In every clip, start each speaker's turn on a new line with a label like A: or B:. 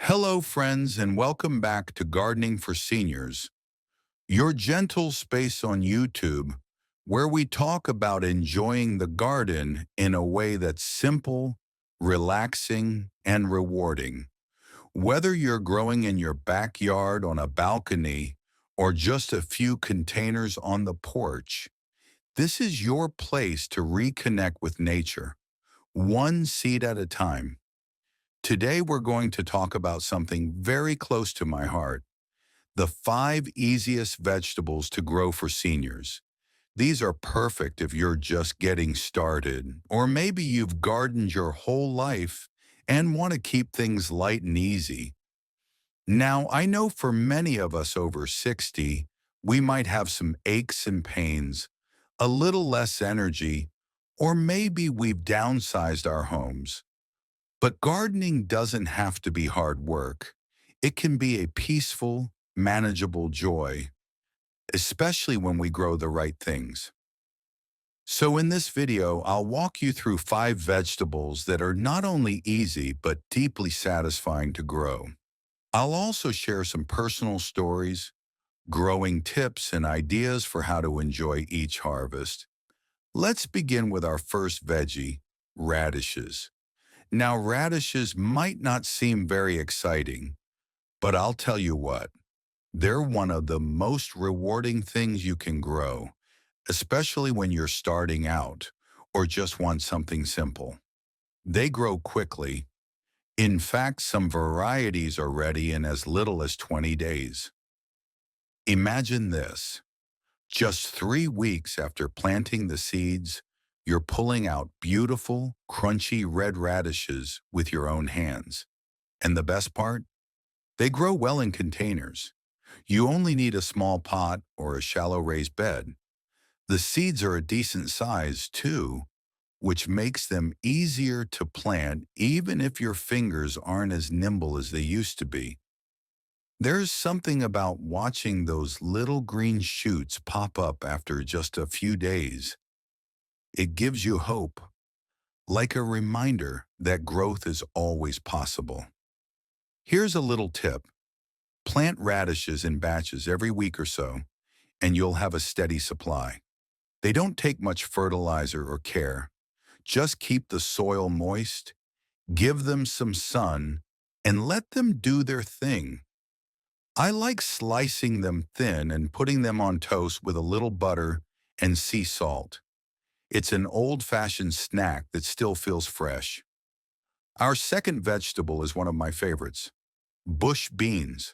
A: Hello, friends, and welcome back to Gardening for Seniors, your gentle space on YouTube where we talk about enjoying the garden in a way that's simple, relaxing, and rewarding. Whether you're growing in your backyard on a balcony or just a few containers on the porch, this is your place to reconnect with nature, one seed at a time. Today, we're going to talk about something very close to my heart: the 5 easiest vegetables to grow for seniors. These are perfect if you're just getting started, or maybe you've gardened your whole life and want to keep things light and easy. Now, I know for many of us over 60, we might have some aches and pains, a little less energy, or maybe we've downsized our homes. But gardening doesn't have to be hard work. It can be a peaceful, manageable joy, especially when we grow the right things. So in this video, I'll walk you through 5 vegetables that are not only easy, but deeply satisfying to grow. I'll also share some personal stories, growing tips, and ideas for how to enjoy each harvest. Let's begin with our first veggie, radishes. Now, radishes might not seem very exciting, but I'll tell you what, they're one of the most rewarding things you can grow, especially when you're starting out or just want something simple. They grow quickly. In fact, some varieties are ready in as little as 20 days. Imagine this. Just 3 weeks after planting the seeds, you're pulling out beautiful, crunchy red radishes with your own hands. And the best part? They grow well in containers. You only need a small pot or a shallow raised bed. The seeds are a decent size, too, which makes them easier to plant even if your fingers aren't as nimble as they used to be. There's something about watching those little green shoots pop up after just a few days. It gives you hope, like a reminder that growth is always possible. Here's a little tip. Plant radishes in batches every week or so, and you'll have a steady supply. They don't take much fertilizer or care. Just keep the soil moist, give them some sun, and let them do their thing. I like slicing them thin and putting them on toast with a little butter and sea salt. It's an old-fashioned snack that still feels fresh. Our second vegetable is one of my favorites: bush beans.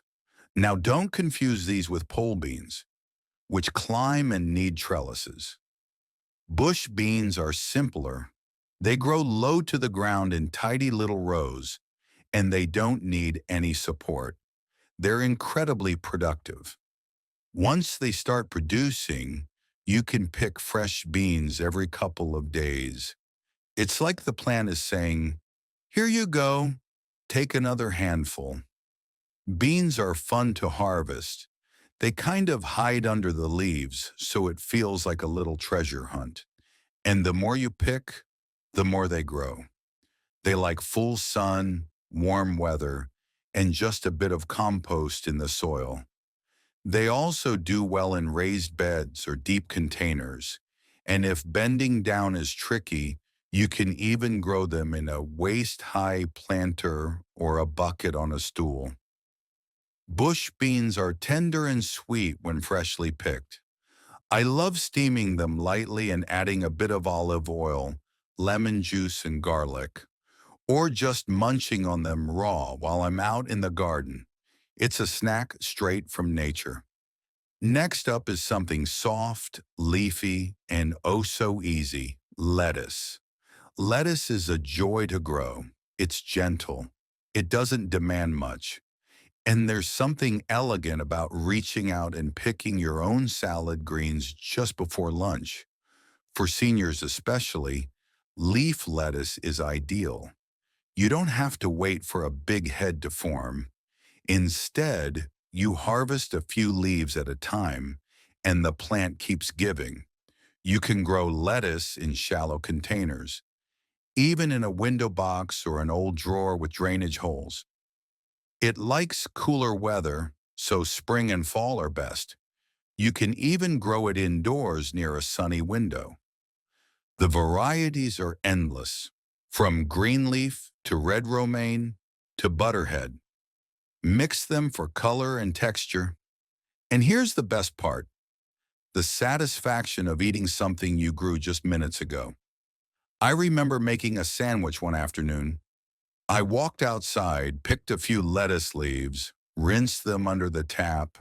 A: Now, don't confuse these with pole beans, which climb and need trellises. Bush beans are simpler. They grow low to the ground in tidy little rows, and they don't need any support. They're incredibly productive. Once they start producing, you can pick fresh beans every couple of days. It's like the plant is saying, "Here you go, take another handful." Beans are fun to harvest. They kind of hide under the leaves, so it feels like a little treasure hunt. And the more you pick, the more they grow. They like full sun, warm weather, and just a bit of compost in the soil. They also do well in raised beds or deep containers. And if bending down is tricky, you can even grow them in a waist-high planter or a bucket on a stool. Bush beans are tender and sweet when freshly picked. I love steaming them lightly and adding a bit of olive oil, lemon juice, and garlic, or just munching on them raw while I'm out in the garden. It's a snack straight from nature. Next up is something soft, leafy, and oh so easy: lettuce. Lettuce is a joy to grow. It's gentle. It doesn't demand much. And there's something elegant about reaching out and picking your own salad greens just before lunch. For seniors especially, leaf lettuce is ideal. You don't have to wait for a big head to form. Instead, you harvest a few leaves at a time, and the plant keeps giving. You can grow lettuce in shallow containers, even in a window box or an old drawer with drainage holes. It likes cooler weather, so spring and fall are best. You can even grow it indoors near a sunny window. The varieties are endless, from green leaf to red romaine to butterhead. Mix them for color and texture. And here's the best part, the satisfaction of eating something you grew just minutes ago. I remember making a sandwich one afternoon. I walked outside, picked a few lettuce leaves, rinsed them under the tap,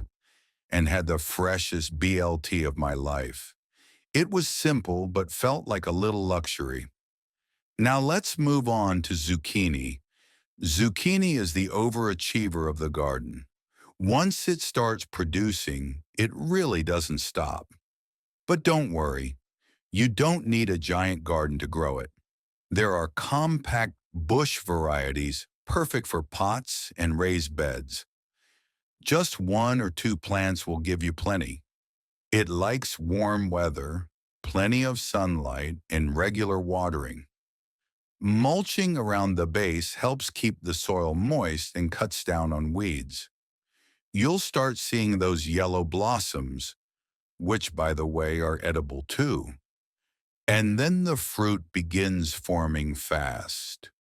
A: and had the freshest BLT of my life. It was simple, but felt like a little luxury. Now let's move on to zucchini. Zucchini is the overachiever of the garden. Once it starts producing, it really doesn't stop. But don't worry, you don't need a giant garden to grow it. There are compact bush varieties perfect for pots and raised beds. Just one or two plants will give you plenty. It likes warm weather, plenty of sunlight, and regular watering. Mulching around the base helps keep the soil moist and cuts down on weeds. You'll start seeing those yellow blossoms, which, by the way, are edible too. And then the fruit begins forming fast.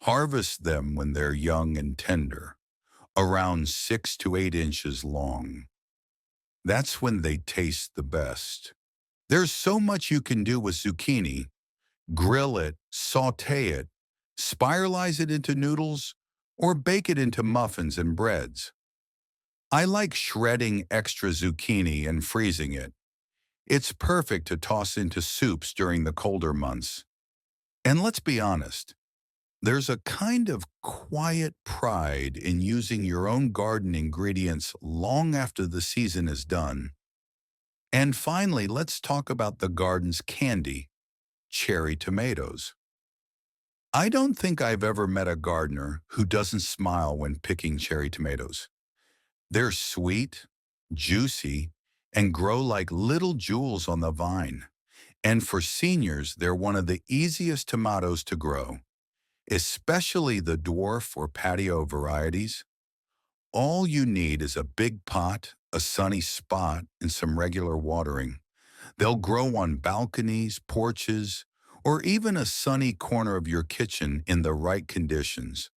A: Harvest them when they're young and tender, around 6 to 8 inches long. That's when they taste the best. There's so much you can do with zucchini. Grill it, saute it, spiralize it into noodles, or bake it into muffins and breads. I like shredding extra zucchini and freezing it. It's perfect to toss into soups during the colder months. And let's be honest, there's a kind of quiet pride in using your own garden ingredients long after the season is done. And finally, let's talk about the garden's candy, cherry tomatoes. I don't think I've ever met a gardener who doesn't smile when picking cherry tomatoes. They're sweet, juicy, and grow like little jewels on the vine. And for seniors, they're one of the easiest tomatoes to grow, especially the dwarf or patio varieties. All you need is a big pot, a sunny spot, and some regular watering. They'll grow on balconies, porches, or even a sunny corner of your kitchen in the right conditions.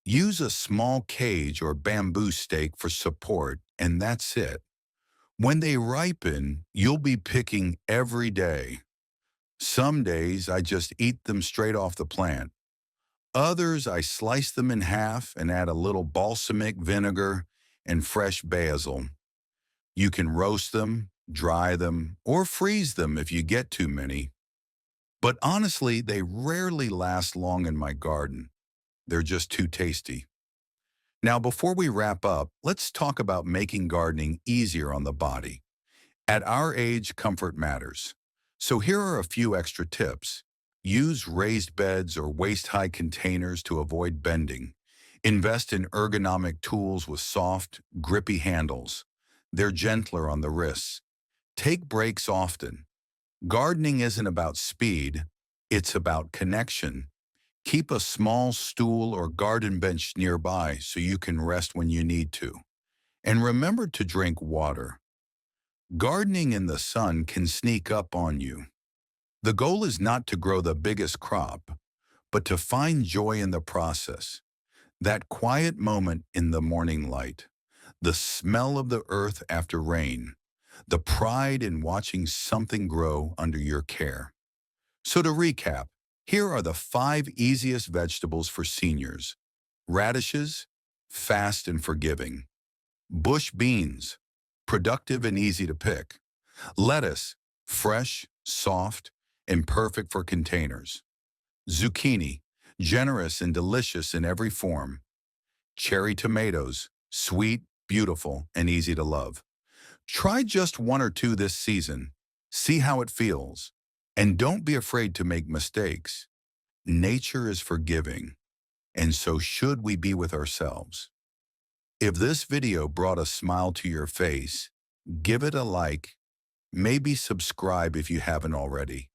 A: Use a small cage or bamboo stake for support, and that's it. When they ripen, you'll be picking every day. Some days I just eat them straight off the plant. Others I slice them in half and add a little balsamic vinegar and fresh basil. You can roast them, dry them, or freeze them if you get too many. But honestly, they rarely last long in my garden. They're just too tasty. Now, before we wrap up, let's talk about making gardening easier on the body. At our age, comfort matters. So here are a few extra tips. Use raised beds or waist-high containers to avoid bending. Invest in ergonomic tools with soft, grippy handles. They're gentler on the wrists. Take breaks often. Gardening isn't about speed, it's about connection. Keep a small stool or garden bench nearby so you can rest when you need to. And remember to drink water. Gardening in the sun can sneak up on you. The goal is not to grow the biggest crop, but to find joy in the process. That quiet moment in the morning light, the smell of the earth after rain, the pride in watching something grow under your care. So to recap, here are the 5 easiest vegetables for seniors. Radishes, fast and forgiving. Bush beans, productive and easy to pick. Lettuce, fresh, soft, and perfect for containers. Zucchini, generous and delicious in every form. Cherry tomatoes, sweet, beautiful, and easy to love. Try just one or two this season. See how it feels. And don't be afraid to make mistakes. Nature is forgiving, and so should we be with ourselves. If this video brought a smile to your face, give it a like, maybe subscribe if you haven't already,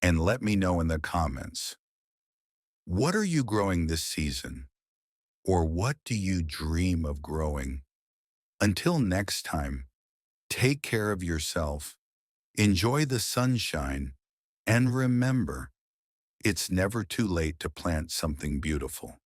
A: and let me know in the comments. What are you growing this season? Or what do you dream of growing? Until next time, take care of yourself, enjoy the sunshine, and remember, it's never too late to plant something beautiful.